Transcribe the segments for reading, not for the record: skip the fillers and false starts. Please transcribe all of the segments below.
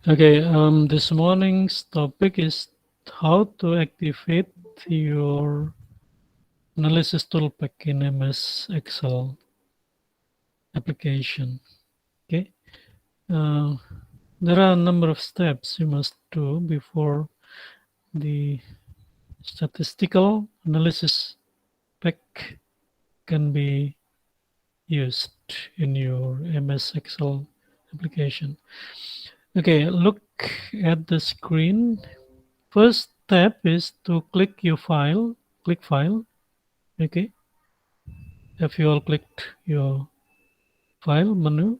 Okay, this morning's topic is how to activate your analysis toolpack in MS Excel application. Okay, uh, there are a number of steps you must do before the statistical analysis pack can be used in your MS Excel application. Okay, look at the screen. First step is to click your file. Click file. Okay. If you all clicked your file menu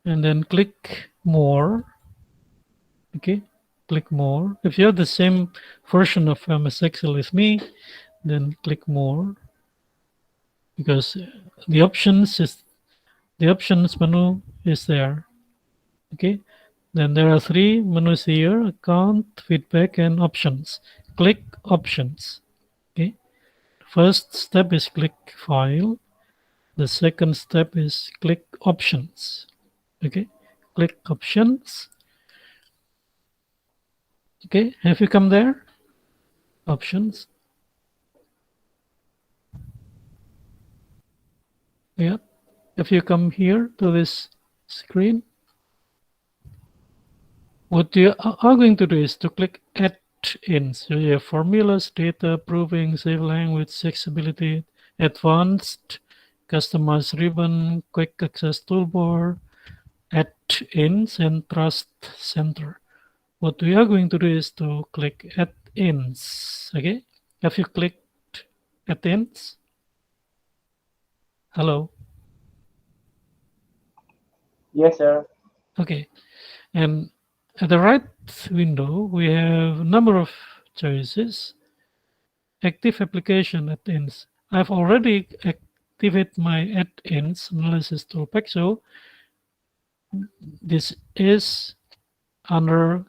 and then click more. Okay. Click more. If you have the same version of MS Excel with me, then click more because the options menu is there. Okay. Then there are three menus here: account, feedback, and options. Click options. Okay. First step is click file. The second step is click options. Okay. Click options. Okay. Have you come there? Options. Yeah. If you come here to this screen, what you are going to do is to click add in. So you have formulas, data, proving, save language, accessibility, advanced, customize ribbon, quick access toolbar, add ins, and trust center. What we are going to do is to click add ins. Okay. Have you clicked add ins? Hello. Yes, sir. Okay. And at the right window, we have a number of choices. Active application add-ins. I've already activated my add-ins analysis toolpack, so this is under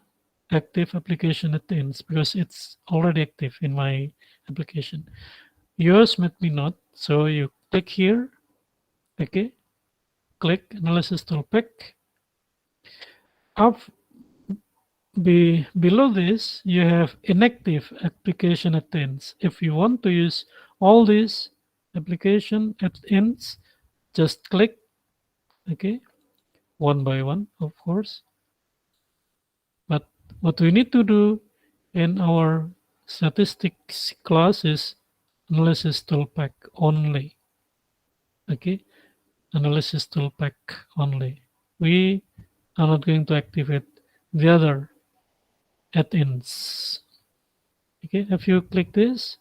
active application add-ins because it's already active in my application. Yours might be not, so you click here. Okay, click analysis toolpack. Up below this, you have inactive application add-ins. If you want to use all these application add-ins, just click, okay, one by one, of course. But what we need to do in our statistics class is analysis toolpack only. Okay, analysis toolpack only. We are not going to activate the other add-ins. Okay, if you click this,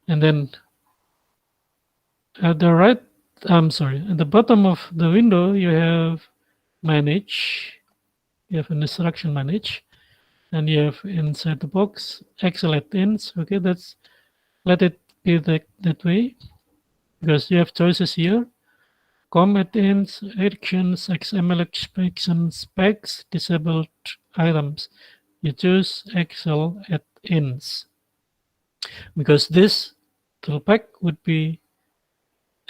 and then at the right, I'm sorry, at the bottom of the window, you have manage, you have an instruction manage, and you have inside the box Excel add-ins. Okay, that's let it be that way because you have choices here. Com add-ins, actions, XML expression specs, disabled items. You choose Excel add-ins because this toolpack would be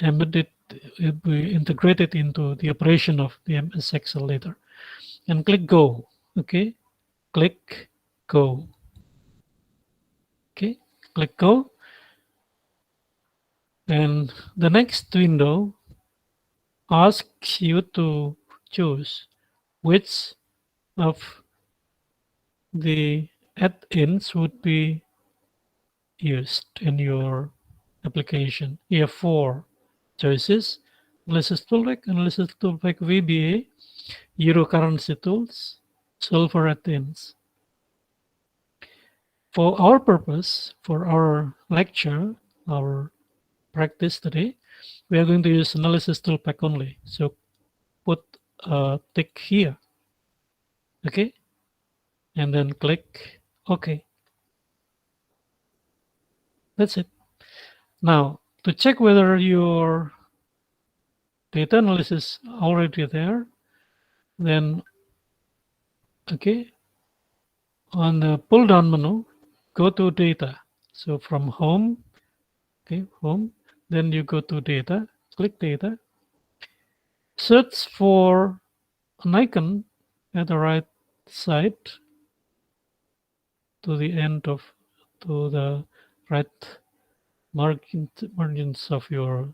embedded, it will be integrated into the operation of the MS Excel later. And click go. Okay, click go. Okay, click go. And the next window asks you to choose which of the add-ins would be used in your application. You have four choices: Analysis Toolpack VBA, Euro Currency Tools, Solver add-ins. For our purpose, for our lecture, our practice today, we are going to use Analysis Toolpack only. So put a tick here, okay, and then click OK. That's it. Now, to check whether your data analysis already there, then okay, on the pull down menu, go to data. So from home, okay, home, then you go to data, click data, search for an icon at the right side to the right margins of your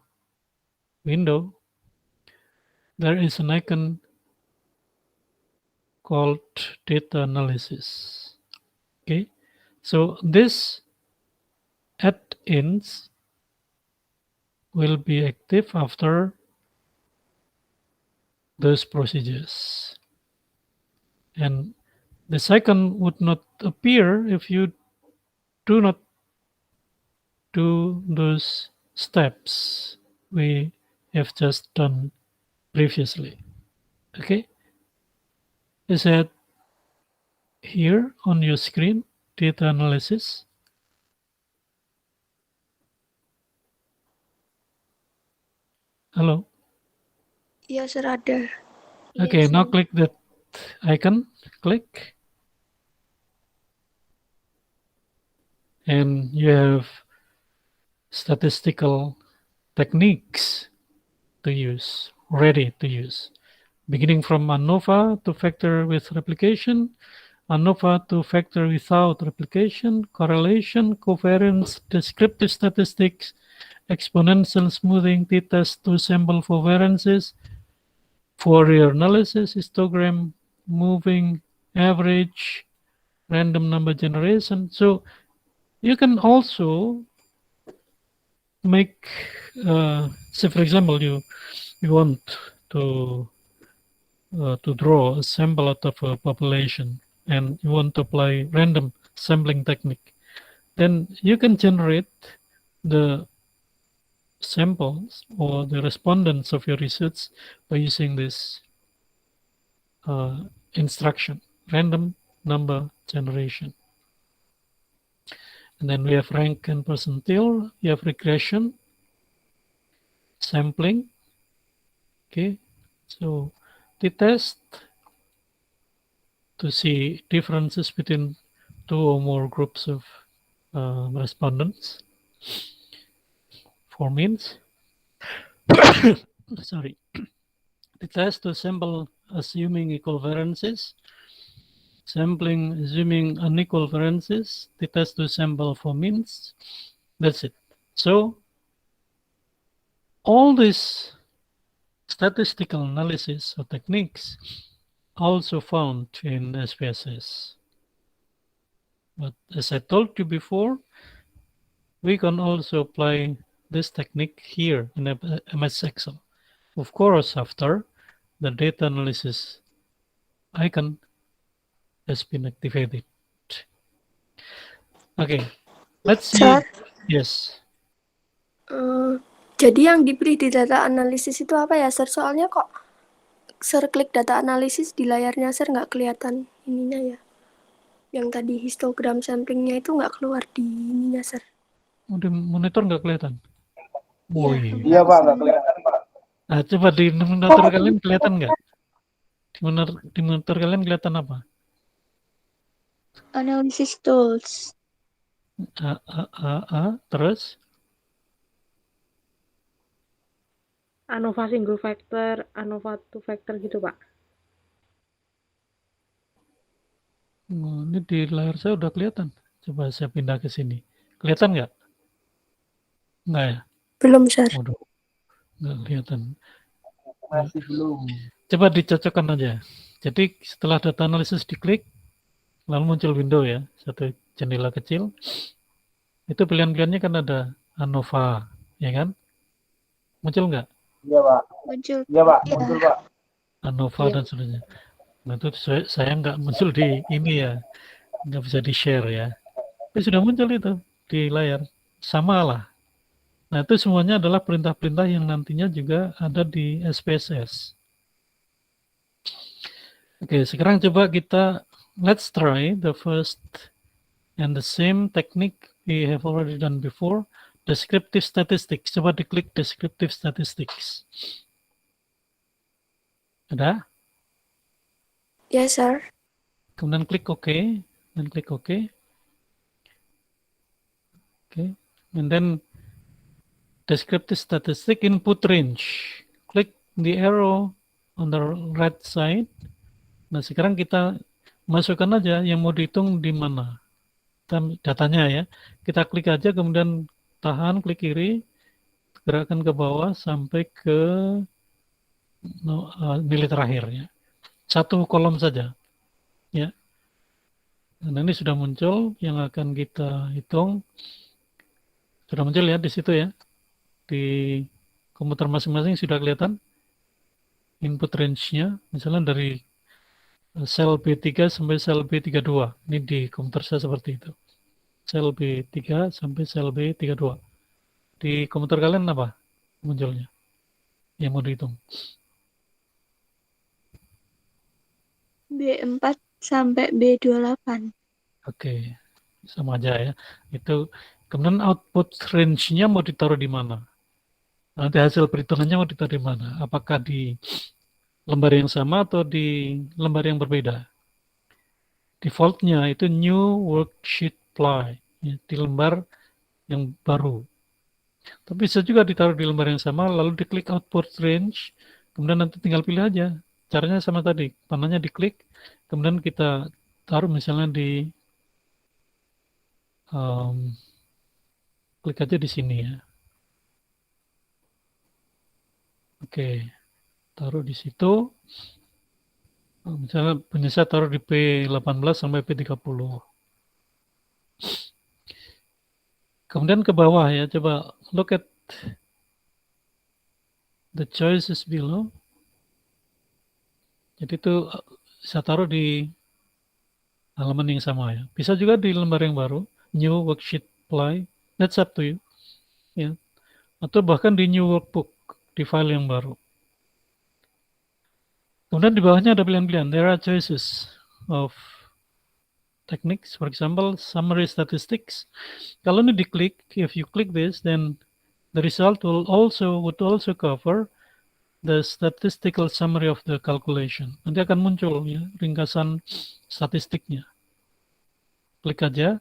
window. There is an icon called data analysis. Okay, so this add-ins will be active after those procedures, and this icon would not appear if you do not do those steps we have just done previously. Okay, is that here on your screen, data analysis? Hello. Iya, sir, ada. Okay, now click that icon, click, and you have statistical techniques to use, ready to use, beginning from ANOVA to factor with replication, ANOVA to factor without replication, correlation, covariance, descriptive statistics, exponential smoothing, t-test to sample for variances, Fourier analysis, histogram, moving average, random number generation. So you can also make, say for example, you want to draw a sample out of a population and you want to apply random sampling technique, then you can generate the samples or the respondents of your research by using this instruction, random number generation. And then we have rank and percentile, you have regression, sampling. Okay, so the test to see differences between two or more groups of respondents for means. Sorry, the test to sample assuming equal variances, sampling assuming unequal variances, the test to sample for means. That's it. So all these statistical analysis or techniques also found in SPSS. But as I told you before, we can also apply this technique here in MS Excel. Of course, after the data analysis icon has been activated. Okay, let's see. Sir, Yes. jadi yang dipilih di data analisis itu apa ya, sir? Soalnya kok sir klik data analisis di layarnya sir nggak kelihatan ininya ya. Yang tadi histogram samplingnya itu nggak keluar di ininya, sir. Di monitor nggak kelihatan? Iya. Iya Pak, nggak kelihatan Pak. Nah, coba di monitor kalian kelihatan nggak? Di monitor kalian kelihatan apa? Analysis tools. Terus? ANOVA single factor, ANOVA two factor gitu, Pak. Ini di layar saya udah kelihatan. Coba saya pindah ke sini. Kelihatan nggak? Nggak ya? Belum, sir. Waduh, nggak kelihatan. Masih belum. Coba dicocokkan aja. Jadi setelah data analisis diklik, lalu muncul window ya, satu jendela kecil. Itu pilihan-pilihannya kan ada ANOVA, ya kan? Muncul nggak? Iya Pak. Muncul. Iya Pak, muncul Pak. ANOVA Iya. dan seterusnya. Nah itu saya nggak muncul di ini ya, nggak bisa di share ya. Tapi sudah muncul itu di layar, sama lah. Nah itu semuanya adalah perintah-perintah yang nantinya juga ada di SPSS. Oke, sekarang coba kita let's try the first and the same technique we have already done before, descriptive statistics. Coba diklik descriptive statistics. Ada? Yes, sir. Kemudian klik OK, dan klik OK. Okay, and then descriptive statistic input range. Click the arrow on the right side. Nah, sekarang kita masukkan aja yang mau dihitung di mana. Datanya ya. Kita klik aja, kemudian tahan, klik kiri, gerakkan ke bawah sampai ke nilai terakhir ya. Satu kolom saja ya. Nah, ini sudah muncul yang akan kita hitung. Sudah muncul ya di situ ya. Di komputer masing-masing sudah kelihatan input range-nya. Misalnya dari sel B3 sampai sel B32. Ini di komputer saya seperti itu. Sel B3 sampai sel B32. Di komputer kalian apa munculnya? Yang mau dihitung. B4 sampai B28. Oke, sama aja ya. Itu kemudian output range-nya mau ditaruh di mana? Nanti hasil perhitungannya mau ditaruh di mana? Apakah di lembar yang sama atau di lembar yang berbeda? Defaultnya itu new worksheet ply ya, di lembar yang baru. Tapi bisa juga ditaruh di lembar yang sama, lalu diklik output range, kemudian nanti tinggal pilih aja. Caranya sama tadi, panahnya diklik, kemudian kita taruh misalnya di klik aja di sini ya. Oke, taruh di situ. Misalnya punya saya taruh di P18 sampai P30. Kemudian ke bawah ya, coba look at the choices below. Jadi itu saya taruh di halaman yang sama ya. Bisa juga di lembar yang baru, new worksheet apply, that's up to you. Ya. Atau bahkan di new workbook, di file yang baru. Kemudian di bawahnya ada pilihan-pilihan. There are choices of techniques, for example, summary statistics. Kalau ini diklik, if you click this, then the result would also cover the statistical summary of the calculation. Nanti akan muncul ya ringkasan statistiknya. Klik aja.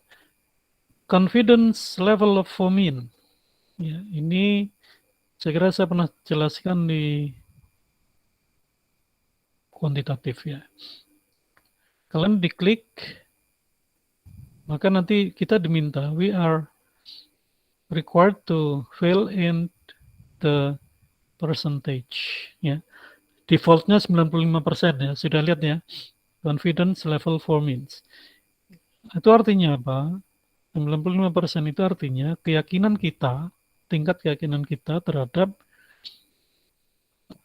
Confidence level of mean. Ya, ini saya kira saya pernah jelaskan di kuantitatif ya. Kalian diklik, maka nanti kita diminta, we are required to fill in the percentage ya. Defaultnya 95% ya, sudah lihat ya. Confidence level for means. Itu artinya apa? 95% itu artinya keyakinan kita, tingkat keyakinan kita terhadap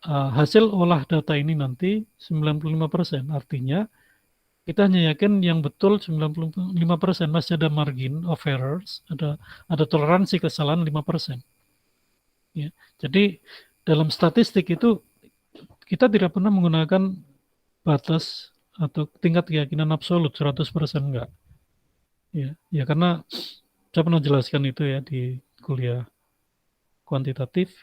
hasil olah data ini nanti 95%. Artinya kita hanya yakin yang betul 95%, masih ada margin of errors, ada toleransi kesalahan 5%. Ya. Jadi dalam statistik itu kita tidak pernah menggunakan batas atau tingkat keyakinan absolut 100% enggak. Ya karena saya pernah jelaskan itu ya di kuliah kuantitatif.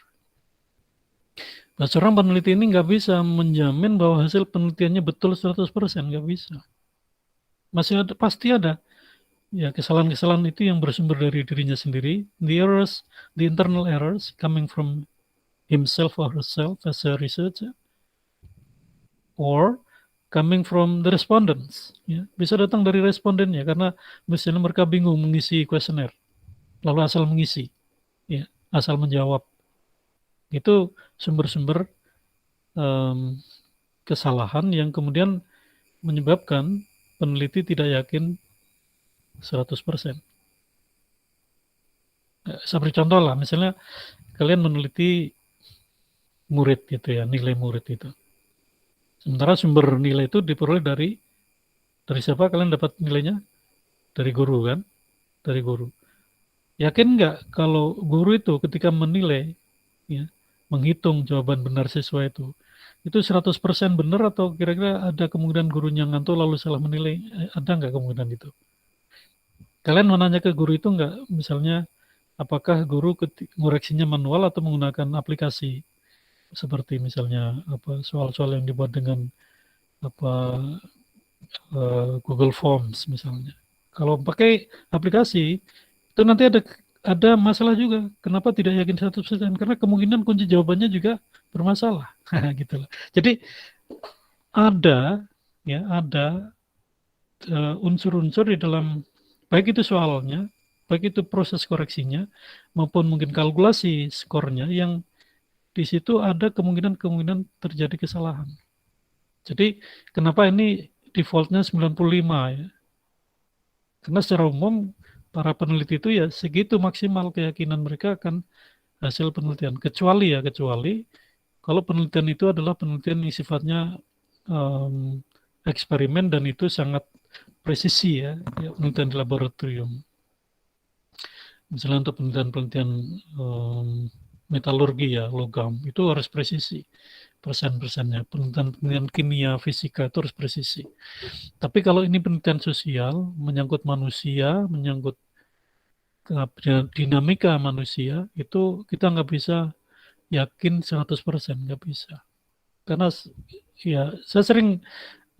Nah, seorang peneliti ini nggak bisa menjamin bahwa hasil penelitiannya betul 100%, nggak bisa. Masih ada, pasti ada. Ya, kesalahan-kesalahan itu yang bersumber dari dirinya sendiri. The internal errors coming from himself or herself as a researcher, or coming from the respondents. Ya, bisa datang dari respondennya karena misalnya mereka bingung mengisi kuesioner, lalu asal mengisi, ya, asal menjawab. Itu sumber-sumber kesalahan yang kemudian menyebabkan peneliti tidak yakin 100%. Saya beri contoh lah, misalnya kalian meneliti murid gitu ya, nilai murid itu. Sementara sumber nilai itu diperoleh dari siapa kalian dapat nilainya? Dari guru kan? Dari guru. Yakin nggak kalau guru itu ketika menilai, ya, menghitung jawaban benar siswa itu 100% benar atau kira-kira ada kemungkinan gurunya ngantuk lalu salah menilai? Ada nggak kemungkinan itu? Kalian menanya ke guru itu nggak? Misalnya, apakah guru ngoreksinya manual atau menggunakan aplikasi? Seperti misalnya soal-soal yang dibuat dengan Google Forms misalnya. Kalau pakai aplikasi, itu nanti ada masalah juga. Kenapa tidak yakin 100%? Karena kemungkinan kunci jawabannya juga bermasalah. Gitu loh. Jadi ada unsur-unsur di dalam baik itu soalnya, baik itu proses koreksinya maupun mungkin kalkulasi skornya yang di situ ada kemungkinan terjadi kesalahan. Jadi kenapa ini defaultnya 95 ya? Karena secara umum para peneliti itu ya segitu maksimal keyakinan mereka akan hasil penelitian. Kecuali kalau penelitian itu adalah penelitian yang sifatnya eksperimen dan itu sangat presisi ya, penelitian di laboratorium. Misalnya untuk penelitian-penelitian metalurgi ya, logam, itu harus presisi persen-persennya. Penelitian kimia, fisika itu harus presisi. Tapi kalau ini penelitian sosial, menyangkut manusia, menyangkut dinamika manusia, itu kita nggak bisa yakin 100%, nggak bisa. Karena ya saya sering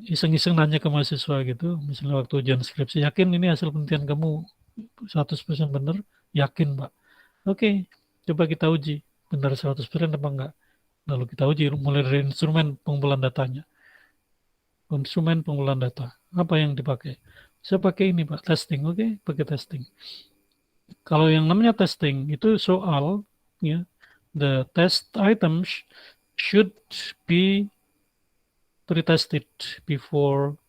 iseng-iseng nanya ke mahasiswa gitu, misalnya waktu ujian skripsi, yakin ini hasil penelitian kamu 100% benar? Yakin, Pak. Oke, coba kita uji. Benar 100% apa enggak? Lalu kita uji mulai dari instrumen pengumpulan datanya. Instrumen pengumpulan data. Apa yang dipakai? Saya pakai ini, Pak, testing. Oke, pakai testing. Kalau yang namanya testing, itu soal, ya, the test items should be pre-tested before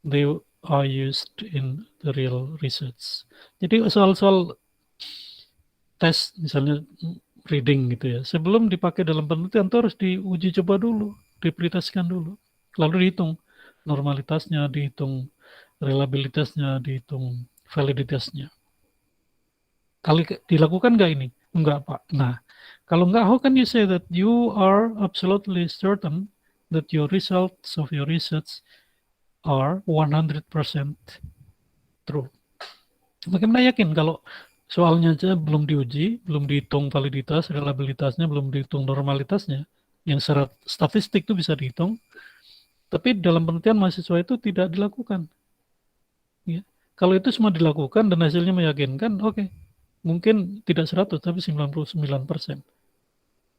they are used in the real research. Jadi soal-soal tes misalnya reading gitu ya, sebelum dipakai dalam penelitian itu harus diuji coba dulu, dipreteskan dulu, lalu dihitung normalitasnya, dihitung reliabilitasnya, dihitung validitasnya. Kali dilakukan nggak ini? Enggak, Pak. Nah, kalau enggak, how can you say that you are absolutely certain that your results of your research are 100% true? Bagaimana yakin kalau soalnya aja belum diuji, belum dihitung validitas, reliabilitasnya, belum dihitung normalitasnya, yang secara statistik itu bisa dihitung, tapi dalam penelitian mahasiswa itu tidak dilakukan. Ya. Kalau itu semua dilakukan dan hasilnya meyakinkan, oke. Mungkin tidak 100, tapi 99%.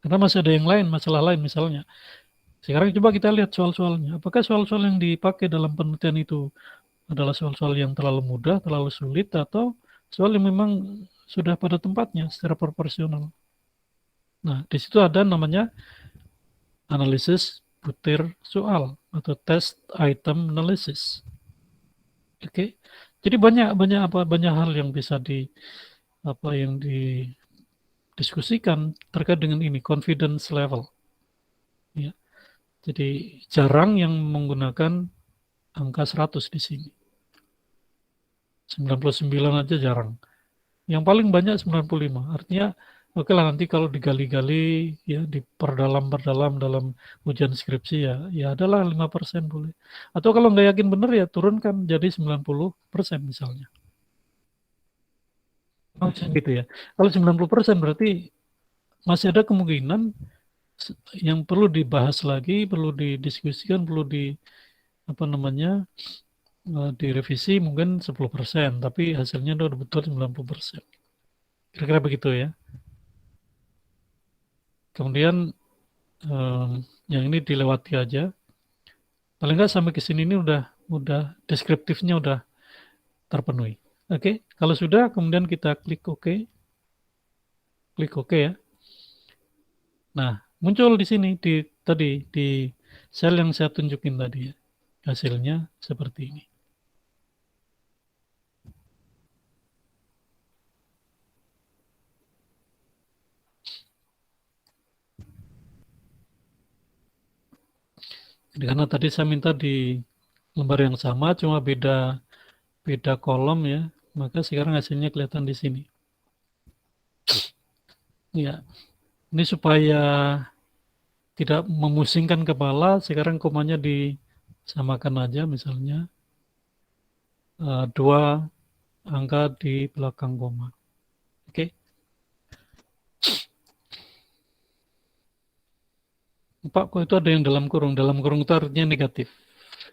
Karena masih ada yang lain, masalah lain misalnya. Sekarang coba kita lihat soal-soalnya. Apakah soal-soal yang dipakai dalam penelitian itu adalah soal-soal yang terlalu mudah, terlalu sulit, atau soal yang memang sudah pada tempatnya secara proporsional. Nah, di situ ada namanya analisis butir soal atau test item analysis. Oke. Jadi banyak hal yang bisa didiskusikan terkait dengan ini, confidence level. Ya. Jadi jarang yang menggunakan angka 100 di sini. 99 aja jarang. Yang paling banyak 95. Artinya oke lah nanti kalau digali-gali ya diperdalam dalam ujian skripsi ya adalah 5% boleh. Atau kalau nggak yakin benar ya turunkan jadi 90% misalnya. Gitu ya. Kalau 90% berarti masih ada kemungkinan yang perlu dibahas lagi, perlu didiskusikan, perlu direvisi mungkin 10%, tapi hasilnya udah betul 90%. Kira-kira begitu ya. Kemudian yang ini dilewati aja. Paling nggak sampai ke sini ini udah deskriptifnya udah terpenuhi. Oke, kalau sudah kemudian kita klik OK. Klik OK ya. Nah, muncul di sini tadi di sel yang saya tunjukin tadi ya. Hasilnya seperti ini. Jadi karena tadi saya minta di lembar yang sama cuma beda kolom ya, maka sekarang hasilnya kelihatan di sini. Ya, ini supaya tidak memusingkan kepala, sekarang komanya disamakan aja misalnya 2 angka di belakang koma. Oke. Pak, kok itu ada yang dalam kurung? Dalam kurung itu artinya negatif.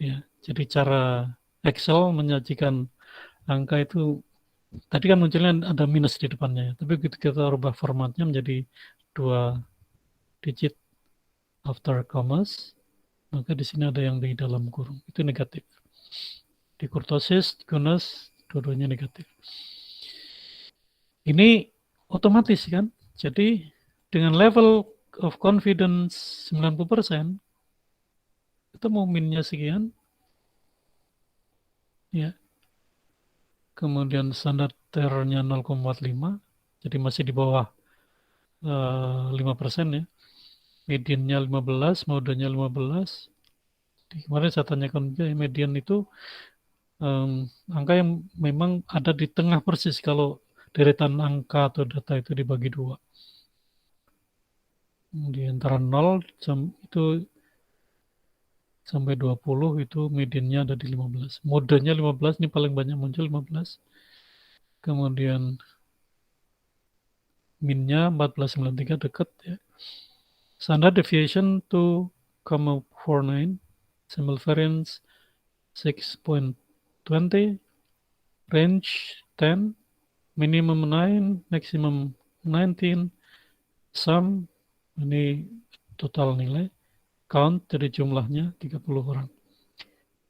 Ya, jadi cara Excel menyajikan angka itu tadi kan munculnya ada minus di depannya, tapi begitu kita rubah formatnya menjadi 2 digit after commas, maka di sini ada yang di dalam kurung. Itu negatif. Di kurtosis, di Gunas, dua-duanya negatif. Ini otomatis kan? Jadi dengan level of confidence 90%, kita mau minnya sekian, ya. Kemudian standar errornya 0,45, jadi masih di bawah 5% ya. Mediannya 15, modenya 15. Kemarin saya tanyakan juga, median itu angka yang memang ada di tengah persis kalau deretan angka atau data itu dibagi dua. Di antara 0 itu sampai 20 itu mediannya ada di 15. Modenya 15, ini paling banyak muncul 15. Kemudian minnya 14,93 dekat ya. Standard deviation 2,49, sample variance 6.20, range 10, minimum 9, maximum 19, sum, ini total nilai, count dari jumlahnya 30 orang.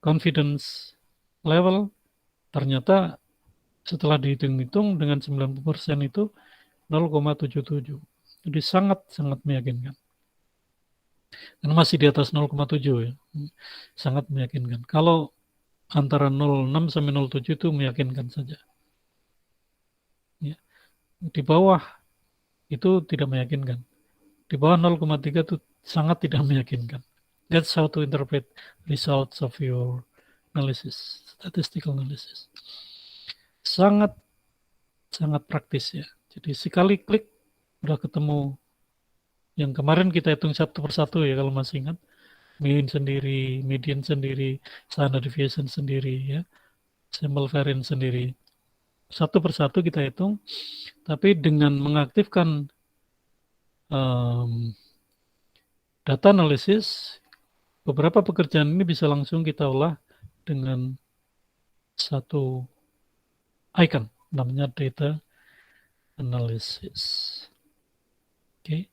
Confidence level, ternyata setelah dihitung-hitung dengan 90% itu 0,77. Jadi sangat-sangat meyakinkan. Karena masih di atas 0,7 ya. Sangat meyakinkan. Kalau antara 0,6 sampai 0,7 itu meyakinkan saja. Ya. Di bawah itu tidak meyakinkan. Di bawah 0,3 itu sangat tidak meyakinkan. That's how to interpret results of your analysis, statistical analysis. Sangat praktis ya. Jadi sekali klik udah ketemu yang kemarin kita hitung satu persatu ya kalau masih ingat. Mean sendiri, median sendiri, standard deviation sendiri ya. Sample variance sendiri. Satu persatu kita hitung, tapi dengan mengaktifkan data analisis, beberapa pekerjaan ini bisa langsung kita olah dengan satu icon, namanya data analysis. Oke.